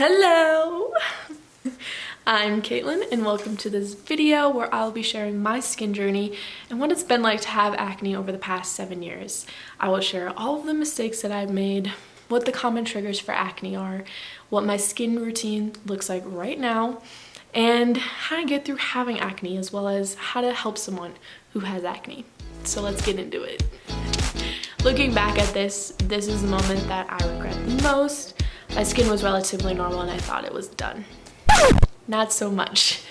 Hello! I'm Caitlin and welcome to this video where I'll be sharing my skin journey and what it's been like to have acne over the past 7 years. I will share all of the mistakes that I've made, what the common triggers for acne are, what my skin routine looks like right now, and how to get through having acne, as well as how to help someone who has acne. So let's get into it. Looking back at this is the moment that I regret the most. My skin was relatively normal and I thought it was done. Not so much.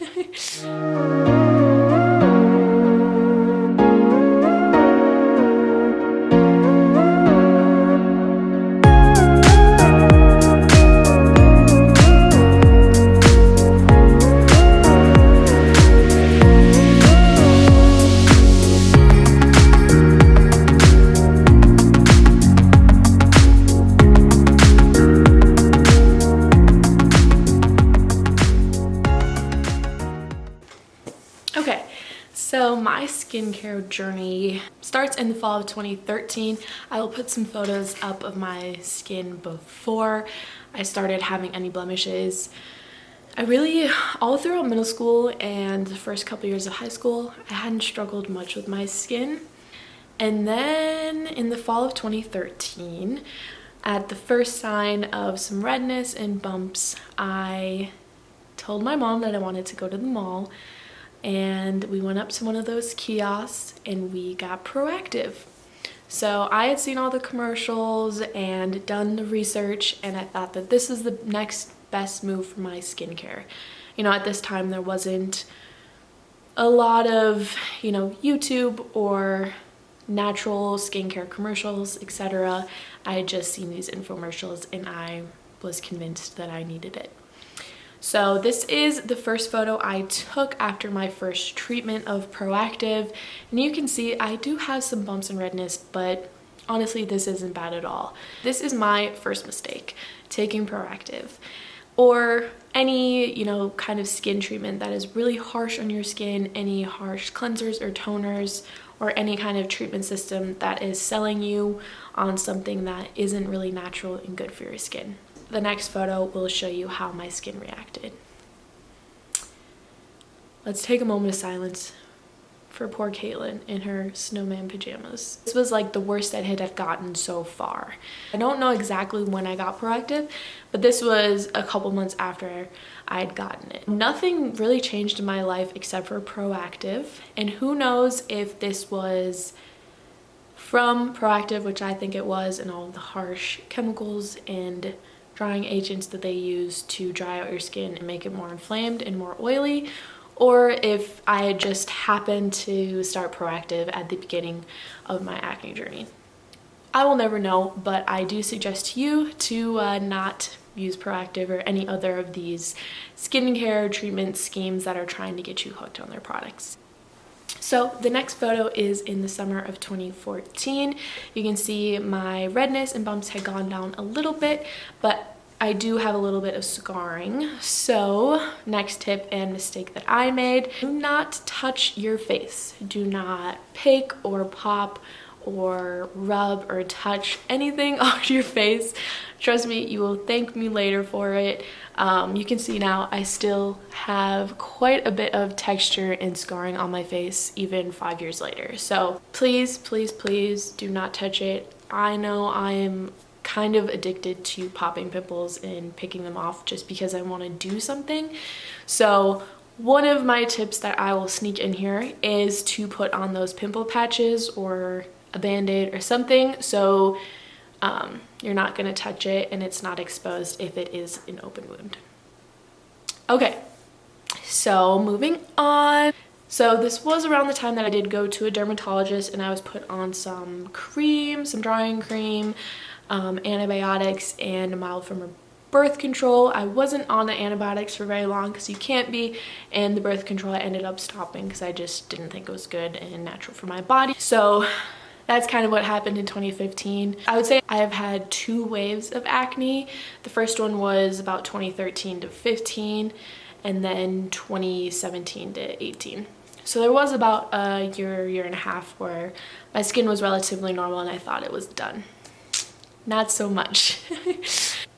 Okay, so my skincare journey starts in the fall of 2013. I will put some photos up of my skin before I started having any blemishes. All throughout middle school and the first couple years of high school, I hadn't struggled much with my skin. And then in the fall of 2013, at the first sign of some redness and bumps, I told my mom that I wanted to go to the mall. And we went up to one of those kiosks and we got Proactive. So I had seen all the commercials and done the research, and I thought that this is the next best move for my skincare. You know, at this time there wasn't a lot of, YouTube or natural skincare commercials, etc. I had just seen these infomercials and I was convinced that I needed it. So this is the first photo I took after my first treatment of Proactive, and you can see I do have some bumps and redness, but honestly this isn't bad at all. This is my first mistake, taking Proactive or any kind of skin treatment that is really harsh on your skin, any harsh cleansers or toners, or any kind of treatment system that is selling you on something that isn't really natural and good for your skin. The next photo will show you how my skin reacted. Let's take a moment of silence for poor Caitlin in her snowman pajamas. This was like the worst that it had gotten so far. I don't know exactly when I got Proactive, but this was a couple months after I had gotten it. Nothing really changed in my life except for Proactive, and who knows if this was from Proactive, which I think it was, and all of the harsh chemicals and drying agents that they use to dry out your skin and make it more inflamed and more oily, or if I had just happened to start Proactive at the beginning of my acne journey. I will never know, but I do suggest to you to not use Proactive or any other of these skincare treatment schemes that are trying to get you hooked on their products. So the next photo is in the summer of 2014. You can see my redness and bumps had gone down a little bit, but I do have a little bit of scarring. So next tip and mistake that I made, do not touch your face. Do not pick or pop or rub or touch anything on your face. Trust me, you will thank me later for it. You can see now I still have quite a bit of texture and scarring on my face even 5 years later. So please, please, please do not touch it. I know I am kind of addicted to popping pimples and picking them off just because I want to do something. So one of my tips that I will sneak in here is to put on those pimple patches or a band-aid or something, so you're not going to touch it and it's not exposed if it is an open wound. Okay, so moving on. So this was around the time that I did go to a dermatologist and I was put on some cream, some drying cream, antibiotics, and a mild form of birth control. I wasn't on the antibiotics for very long because you can't be, and the birth control I ended up stopping because I just didn't think it was good and natural for my body. So that's kind of what happened in 2015. I would say I have had 2 waves of acne. The first one was about 2013 to 15, and then 2017 to 18. So there was about a year and a half where my skin was relatively normal and I thought it was done. Not so much.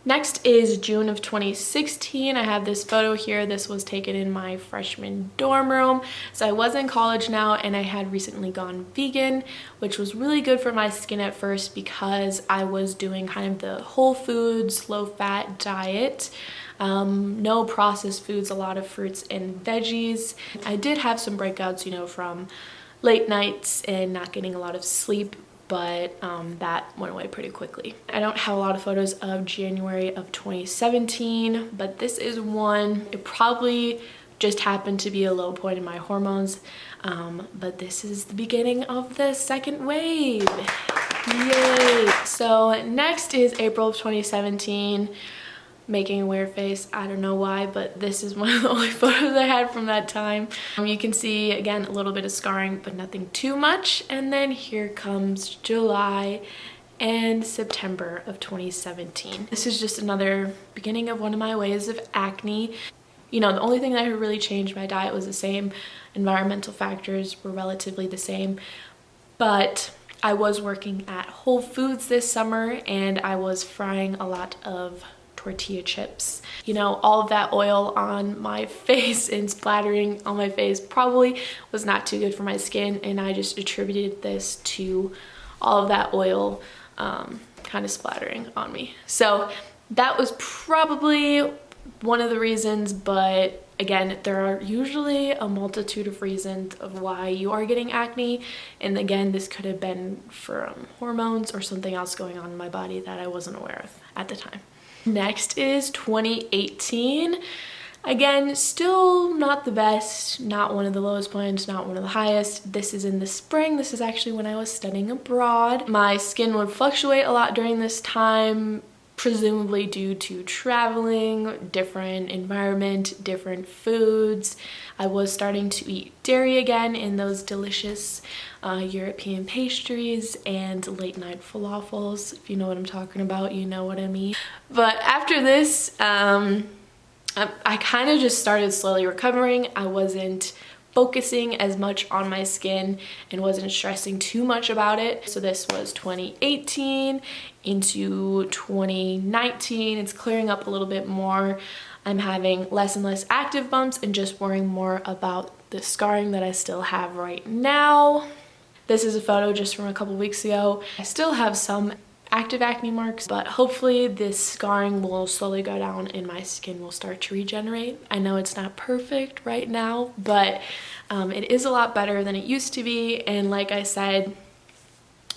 Next is June of 2016. I have this photo here. This was taken in my freshman dorm room. So I was in college now and I had recently gone vegan, which was really good for my skin at first because I was doing kind of the whole foods, low fat diet. No processed foods, a lot of fruits and veggies. I did have some breakouts, you know, from late nights and not getting a lot of sleep, but that went away pretty quickly. I don't have a lot of photos of January of 2017, but this is one. It probably just happened to be a low point in my hormones, but this is the beginning of the second wave. Yay! So next is April of 2017. Making a weird face, I don't know why, but this is one of the only photos I had from that time. You can see again a little bit of scarring, but nothing too much. And then here comes July and September of 2017. This is just another beginning of one of my waves of acne. You know, the only thing that had really changed my diet was the same. Environmental factors were relatively the same, but I was working at Whole Foods this summer and I was frying a lot of tortilla chips. You know, all of that oil on my face and splattering on my face probably was not too good for my skin, and I just attributed this to all of that oil kind of splattering on me. So that was probably one of the reasons, but again, there are usually a multitude of reasons of why you are getting acne, and again, this could have been from hormones or something else going on in my body that I wasn't aware of at the time. Next is 2018. Again, still not the best, not one of the lowest points, not one of the highest. This is in the spring. This is actually when I was studying abroad. My skin would fluctuate a lot during this time, presumably due to traveling, different environment, different foods. I was starting to eat dairy again in those delicious European pastries and late night falafels. If you know what I'm talking about, you know what I mean. But after this, I kind of just started slowly recovering. I wasn't focusing as much on my skin and wasn't stressing too much about it. So this was 2018 into 2019. It's clearing up a little bit more. I'm having less and less active bumps and just worrying more about the scarring that I still have right now. This is a photo just from a couple weeks ago. I still have some active acne marks, but hopefully this scarring will slowly go down and my skin will start to regenerate. I know it's not perfect right now, but it is a lot better than it used to be. And like I said,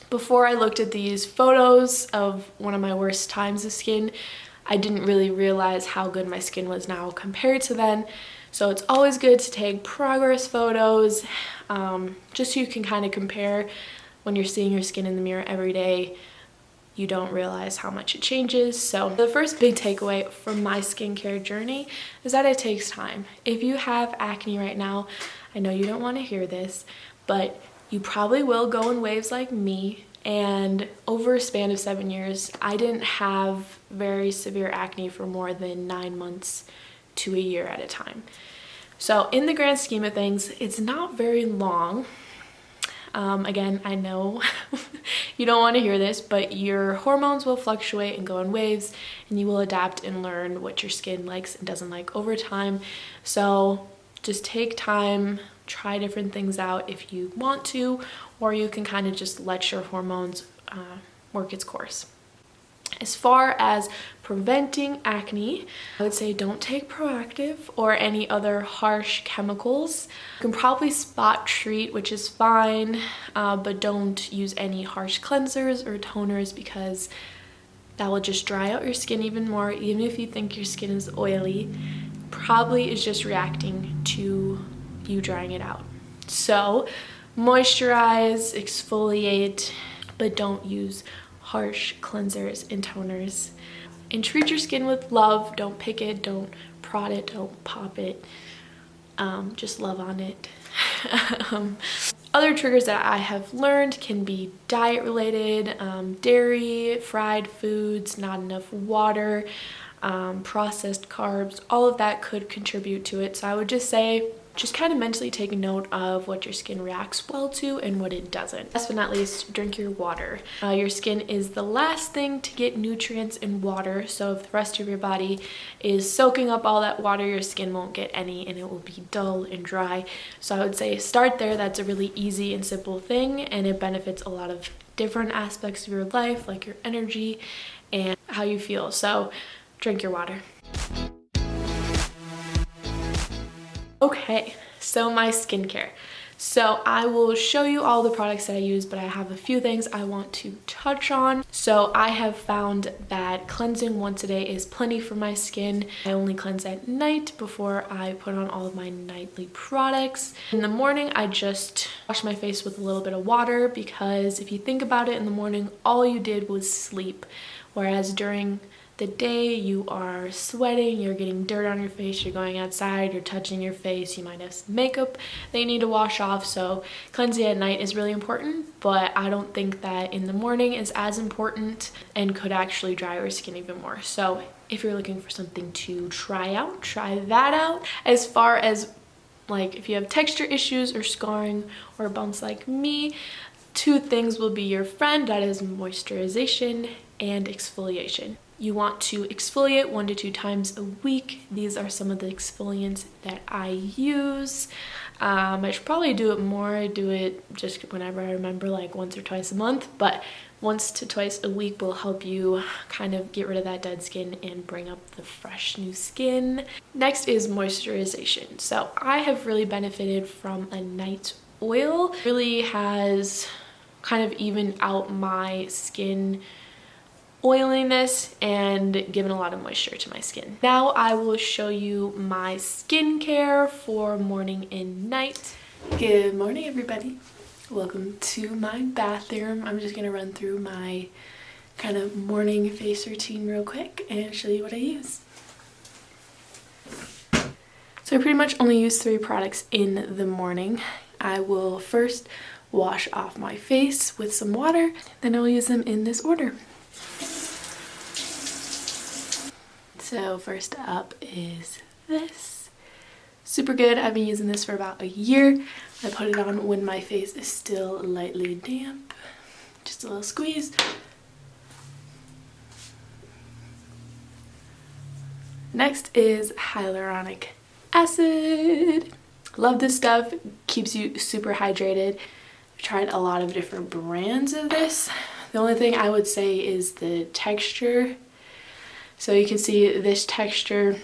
before I looked at these photos of one of my worst times of skin, I didn't really realize how good my skin was now compared to then. So it's always good to take progress photos, just so you can kind of compare. When you're seeing your skin in the mirror every day, you don't realize how much it changes. So the first big takeaway from my skincare journey is that it takes time. If you have acne right now, I know you don't want to hear this, but you probably will go in waves like me. And over a span of 7 years, I didn't have very severe acne for more than 9 months to a year at a time. So in the grand scheme of things, it's not very long. Again, I know you don't want to hear this, but your hormones will fluctuate and go in waves, and you will adapt and learn what your skin likes and doesn't like over time. So just take time, try different things out if you want to, or you can kind of just let your hormones work its course. As far as preventing acne, I would say don't take Proactive or any other harsh chemicals. You can probably spot treat, which is fine, but don't use any harsh cleansers or toners because that will just dry out your skin even more. Even if you think your skin is oily, probably is just reacting to you drying it out. So moisturize, exfoliate, but don't use harsh cleansers and toners. And treat your skin with love. Don't pick it, don't prod it, don't pop it. Just love on it. Other triggers that I have learned can be diet related, dairy, fried foods, not enough water, processed carbs. All of that could contribute to it. So I would just say just kind of mentally take note of what your skin reacts well to and what it doesn't. Last but not least, drink your water. Your skin is the last thing to get nutrients and water, so if the rest of your body is soaking up all that water, your skin won't get any and it will be dull and dry. So I would say start there. That's a really easy and simple thing, and it benefits a lot of different aspects of your life, like your energy and how you feel. So drink your water. Okay, so my skincare. So I will show you all the products that I use, but I have a few things I want to touch on. So I have found that cleansing once a day is plenty for my skin. I only cleanse at night before I put on all of my nightly products. In the morning, I just wash my face with a little bit of water, because if you think about it, in the morning, all you did was sleep. Whereas during the day, you are sweating, you're getting dirt on your face, you're going outside, you're touching your face, you might have some makeup that you need to wash off. So cleansing at night is really important, but I don't think that in the morning is as important and could actually dry your skin even more. So if you're looking for something to try out, try that out. As far as like if you have texture issues or scarring or bumps like me, two things will be your friend. That is moisturization and exfoliation. You want to exfoliate 1 to 2 times a week. These are some of the exfoliants that I use. I should probably do it more. I do it just whenever I remember, like once or twice a month, but 1 to 2 times a week will help you kind of get rid of that dead skin and bring up the fresh new skin. Next is moisturization. So I have really benefited from a night oil. It really has kind of evened out my skin oiliness and given a lot of moisture to my skin. Now I will show you my skincare for morning and night. Good morning, everybody. Welcome to my bathroom. I'm just gonna run through my kind of morning face routine real quick and show you what I use. So I pretty much only use 3 products in the morning. I will first wash off my face with some water, then I'll use them in this order. So first up is this. Super good. I've been using this for about a year. I put it on when my face is still lightly damp. Just a little squeeze. Next is hyaluronic acid. Love this stuff. Keeps you super hydrated. I've tried a lot of different brands of this. The only thing I would say is the texture. So you can see this texture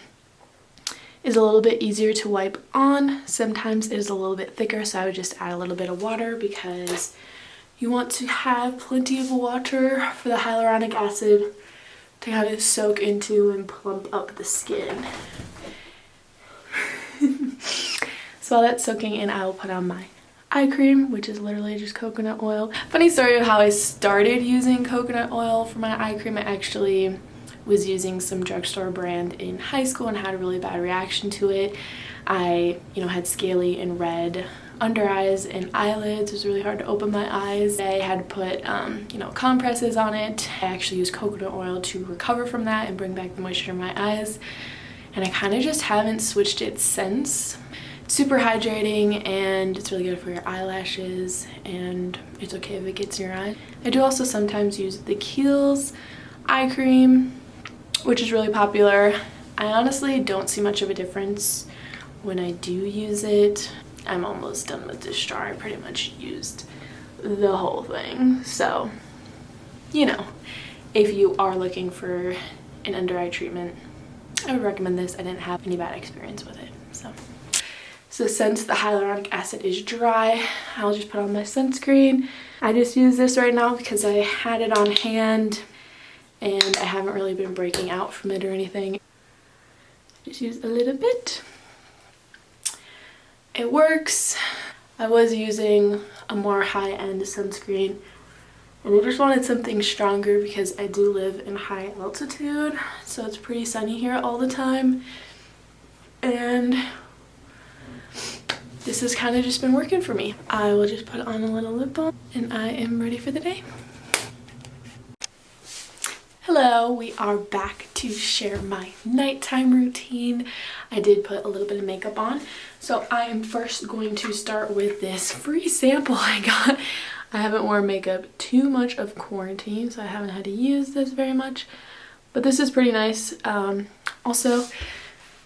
is a little bit easier to wipe on. Sometimes it is a little bit thicker, so I would just add a little bit of water, because you want to have plenty of water for the hyaluronic acid to kind of soak into and plump up the skin. So while that's soaking in, I will put on my eye cream, which is literally just coconut oil. Funny story of how I started using coconut oil for my eye cream. I actually was using some drugstore brand in high school and had a really bad reaction to it. I, had scaly and red under eyes and eyelids. It was really hard to open my eyes. I had to put, compresses on it. I actually used coconut oil to recover from that and bring back the moisture in my eyes. And I kind of just haven't switched it since. It's super hydrating and it's really good for your eyelashes, and it's okay if it gets in your eye. I do also sometimes use the Kiehl's eye cream, which is really popular. I honestly don't see much of a difference when I do use it. I'm almost done with this jar. I pretty much used the whole thing. So, if you are looking for an under eye treatment, I would recommend this. I didn't have any bad experience with it. So since the hyaluronic acid is dry, I'll just put on my sunscreen. I just use this right now because I had it on hand and I haven't really been breaking out from it or anything. Just use a little bit. It works. I was using a more high-end sunscreen and I just wanted something stronger because I do live in high altitude, so it's pretty sunny here all the time. And this has kind of just been working for me. I will just put on a little lip balm and I am ready for the day. Hello, we are back to share my nighttime routine. I did put a little bit of makeup on, so I am first going to start with this free sample I got. I haven't worn makeup too much of quarantine, so I haven't had to use this very much, but this is pretty nice. Also,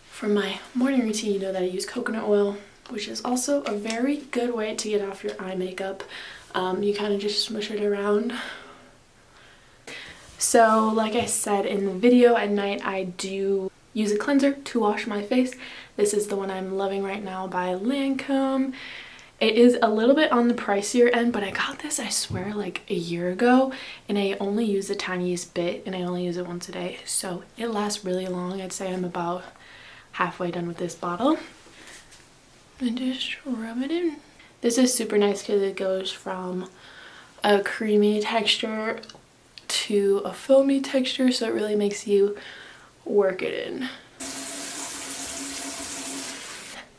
for my morning routine, you know that I use coconut oil, which is also a very good way to get off your eye makeup. You kind of just smush it around. So like I said in the video, at night I do use a cleanser to wash my face. This is the one I'm loving right now by Lancome. It is a little bit on the pricier end, but I got this, I swear, like a year ago, and I only use the tiniest bit, and I only use it once a day, so it lasts really long. I'd say I'm about halfway done with this bottle. And just rub it in. This is super nice because it goes from a creamy texture to a foamy texture, so it really makes you work it in.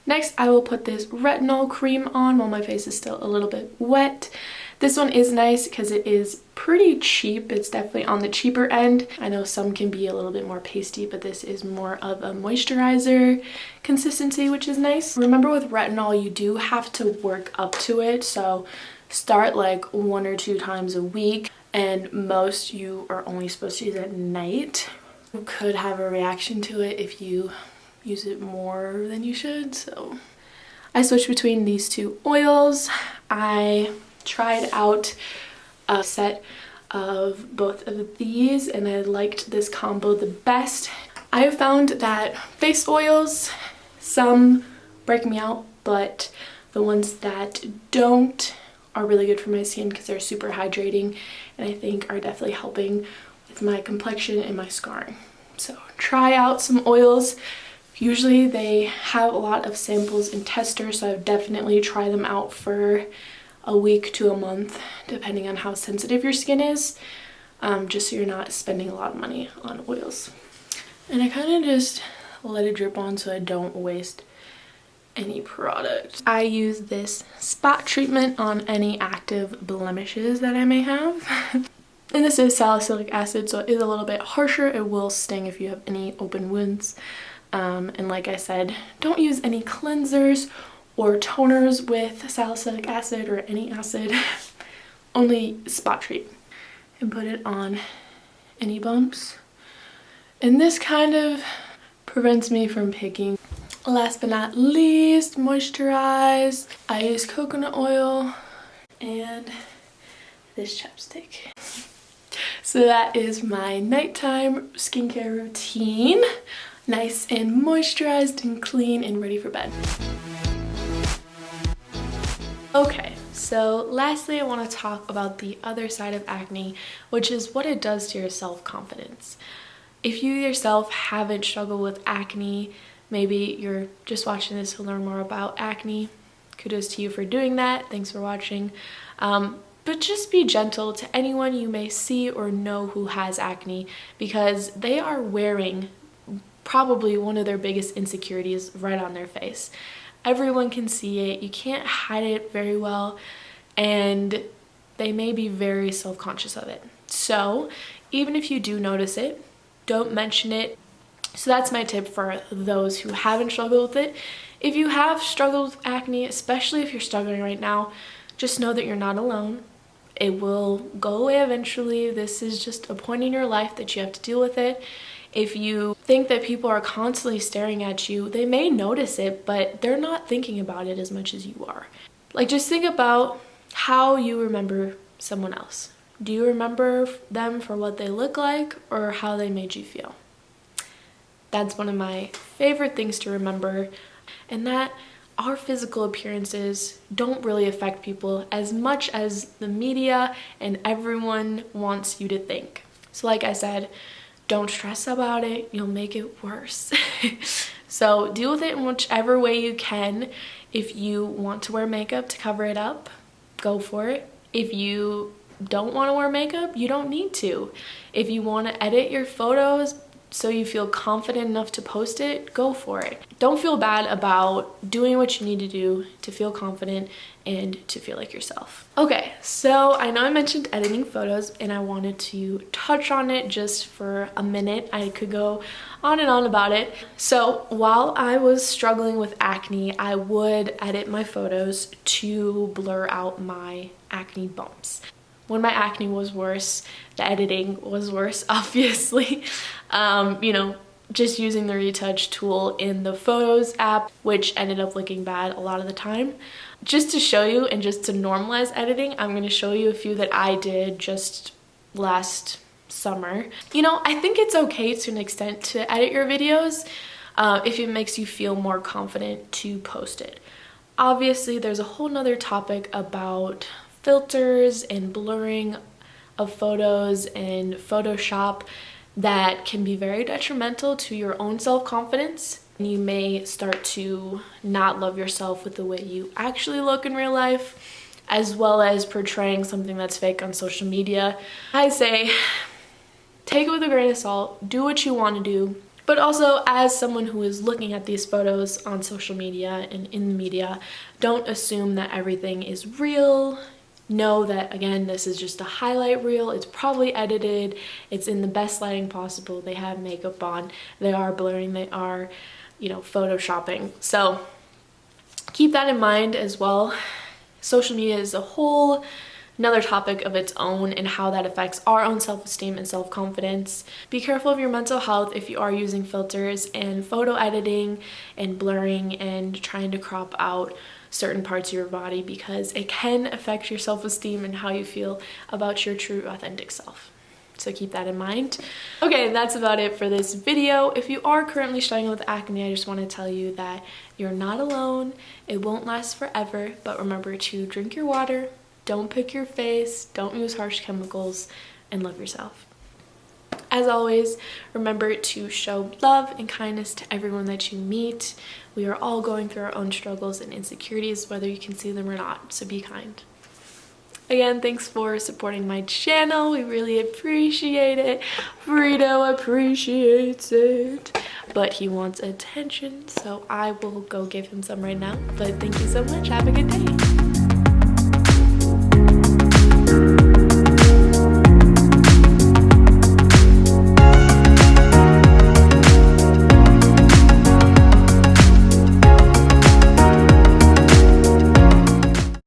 Next, I will put this retinol cream on while my face is still a little bit wet. This one is nice because it is pretty cheap. It's definitely on the cheaper end. I know some can be a little bit more pasty, but this is more of a moisturizer consistency, which is nice. Remember, with retinol, you do have to work up to it, so start like 1 or 2 times a week. And most you are only supposed to use at night. You could have a reaction to it if you use it more than you should. So I switched between these two oils. I tried out a set of both of these and I liked this combo the best. I have found that face oils, some break me out, but the ones that don't are really good for my skin because they're super hydrating, and I think are definitely helping with my complexion and my scarring. So try out some oils. Usually they have a lot of samples and testers, so I would definitely try them out for a week to a month, depending on how sensitive your skin is, just so you're not spending a lot of money on oils. And I kind of just let it drip on so I don't waste any product. I use this spot treatment on any active blemishes that I may have. And this is salicylic acid, so it is a little bit harsher. It will sting if you have any open wounds. And like I said, don't use any cleansers or toners with salicylic acid or any acid. Only spot treat and put it on any bumps. And this kind of prevents me from picking. Last but not least, moisturize. I use coconut oil and this chapstick. So that is my nighttime skincare routine. Nice and moisturized and clean and ready for bed. Okay, so lastly I want to talk about the other side of acne, which is what it does to your self-confidence. If you yourself haven't struggled with acne, maybe you're just watching this to learn more about acne, kudos to you for doing that. Thanks for watching. But just be gentle to anyone you may see or know who has acne, because they are wearing probably one of their biggest insecurities right on their face. Everyone can see it. You can't hide it very well, and they may be very self-conscious of it. So even if you do notice it, don't mention it. So that's my tip for those who haven't struggled with it. If you have struggled with acne, especially if you're struggling right now, just know that you're not alone. It will go away eventually. This is just a point in your life that you have to deal with it. If you think that people are constantly staring at you, they may notice it, but they're not thinking about it as much as you are. Like, just think about how you remember someone else. Do you remember them for what they look like or how they made you feel? That's one of my favorite things to remember, and that our physical appearances don't really affect people as much as the media and everyone wants you to think. So like I said, don't stress about it, you'll make it worse. So deal with it in whichever way you can. If you want to wear makeup to cover it up, go for it. If you don't want to wear makeup, you don't need to. If you want to edit your photos so you feel confident enough to post it, go for it. Don't feel bad about doing what you need to do to feel confident and to feel like yourself. Okay, so I know I mentioned editing photos and I wanted to touch on it just for a minute. I could go on and on about it. So while I was struggling with acne, I would edit my photos to blur out my acne bumps. When my acne was worse, the editing was worse, obviously. You know, just using the retouch tool in the Photos app, which ended up looking bad a lot of the time. Just to show you and just to normalize editing, I'm gonna show you a few that I did just last summer. You know, I think it's okay to an extent to edit your videos if it makes you feel more confident to post it. Obviously, there's a whole nother topic about filters and blurring of photos and Photoshop that can be very detrimental to your own self-confidence. You may start to not love yourself with the way you actually look in real life, as well as portraying something that's fake on social media. I say, take it with a grain of salt, do what you want to do, but also as someone who is looking at these photos on social media and in the media, don't assume that everything is real. Know that, again, this is just a highlight reel. It's probably edited. It's in the best lighting possible. They have makeup on. They are blurring. They are, you know, photoshopping. So keep that in mind as well. Social media is a whole another topic of its own and how that affects our own self-esteem and self-confidence. Be careful of your mental health if you are using filters and photo editing and blurring and trying to crop out certain parts of your body, because it can affect your self-esteem and how you feel about your true authentic self. So keep that in mind. Okay, that's about it for this video. If you are currently struggling with acne, I just want to tell you that you're not alone. It won't last forever, but remember to drink your water, don't pick your face, don't use harsh chemicals, and love yourself. As always, remember to show love and kindness to everyone that you meet. We are all going through our own struggles and insecurities, whether you can see them or not, so be kind. Again, thanks for supporting my channel. We really appreciate it. Frito appreciates it, but he wants attention, so I will go give him some right now. But thank you so much. Have a good day.